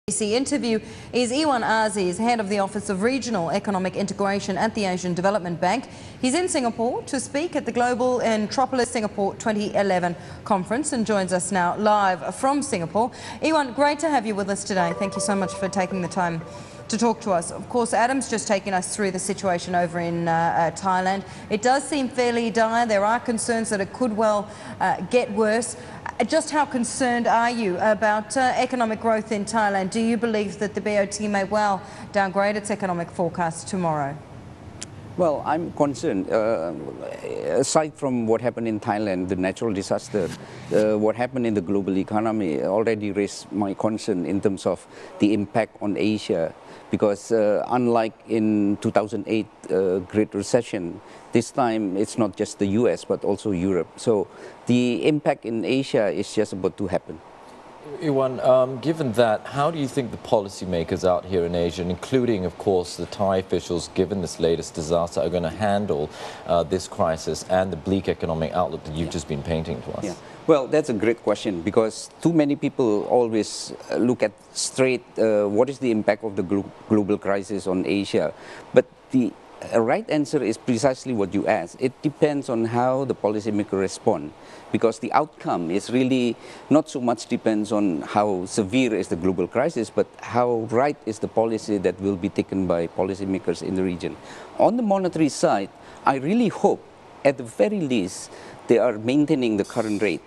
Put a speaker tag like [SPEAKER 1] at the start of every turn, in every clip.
[SPEAKER 1] CNBC interview is Iwan Azis, head of the Office of Regional Economic Integration at the Asian Development Bank. He's in Singapore to speak at the Global Metropolis Singapore 2011 conference and joins us now live from Singapore. Iwan, great to have you with us today. Thank you so much for taking the time to talk to us. Of course, Adam's just taken us through the situation over in Thailand. It does seem fairly dire. There are concerns that it could well get worse. Just how concerned are you about economic growth in Thailand? Do you believe that the BOT may well downgrade its economic forecast tomorrow?
[SPEAKER 2] Well, I'm concerned. Aside from what happened in Thailand, the natural disaster, what happened in the global economy already raised my concern in terms of the impact on Asia. Because unlike in 2008 Great Recession, this time it's not just the US but also Europe. So the impact in Asia is just about to happen.
[SPEAKER 3] Iwan, given that, how do you think the policymakers out here in Asia, including, of course, the Thai officials, given this latest disaster, are going to handle this crisis and the bleak economic outlook that you've just been painting to us?
[SPEAKER 2] Yeah. Well, that's a great question, because too many people always look at straight what is the impact of the global crisis on Asia. But the right answer is precisely what you asked. It depends on how the policymaker respond, because the outcome is really not so much depends on how severe is the global crisis, but how right is the policy that will be taken by policymakers in the region. On the monetary side, I really hope, at the very least, they are maintaining the current rate.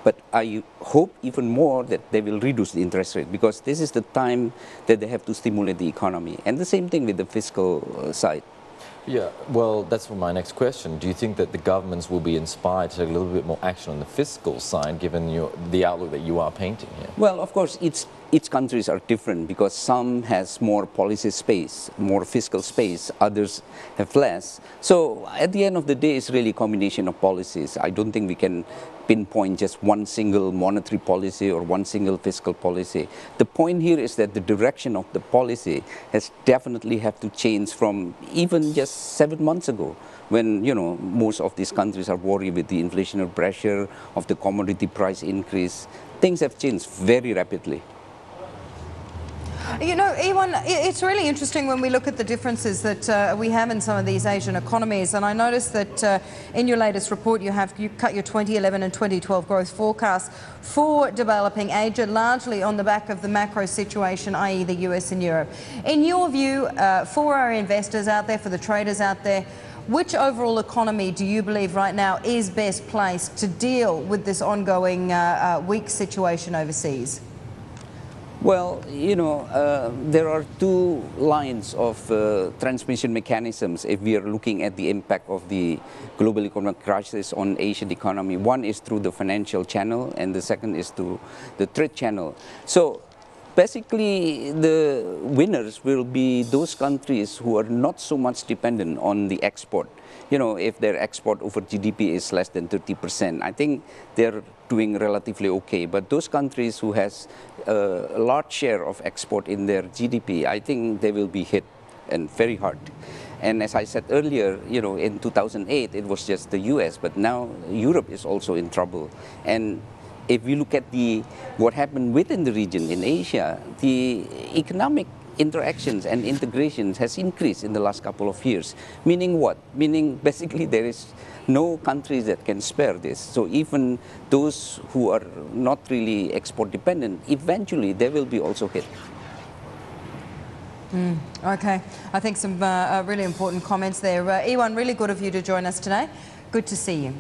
[SPEAKER 2] But I hope even more that they will reduce the interest rate, because this is the time that they have to stimulate the economy. And the same thing with the fiscal side.
[SPEAKER 3] Yeah, well, that's my next question. Do you think that the governments will be inspired to take a little bit more action on the fiscal side, given the outlook that you are painting here?
[SPEAKER 2] Well, of course, each countries are different, because some has more policy space, more fiscal space, others have less. So at the end of the day, it's really a combination of policies. I don't think we can pinpoint just one single monetary policy or one single fiscal policy. The point here is that the direction of the policy has definitely have to change from even just 7 months ago, when most of these countries are worried with the inflationary pressure of the commodity price increase. Things have changed very rapidly.
[SPEAKER 1] You know, Iwan, it's really interesting when we look at the differences that we have in some of these Asian economies. And I noticed that in your latest report, you cut your 2011 and 2012 growth forecasts for developing Asia, largely on the back of the macro situation, i.e. the US and Europe. In your view, for our investors out there, for the traders out there, which overall economy do you believe right now is best placed to deal with this ongoing weak situation overseas?
[SPEAKER 2] Well, there are two lines of transmission mechanisms if we are looking at the impact of the global economic crisis on Asian economy. One is through the financial channel, and the second is through the trade channel. So basically, the winners will be those countries who are not so much dependent on the export. If their export over GDP is less than 30%, I think they're doing relatively okay. But those countries who has a large share of export in their GDP, I think they will be hit, and very hard. And as I said earlier, in 2008, it was just the US, but now Europe is also in trouble. And if we look at what happened within the region in Asia, the economic interactions and integrations has increased in the last couple of years. Meaning what? Meaning basically there is no countries that can spare this. So even those who are not really export dependent, eventually they will be also hit.
[SPEAKER 1] Okay, I think some really important comments there. Iwan, really good of you to join us today. Good to see you.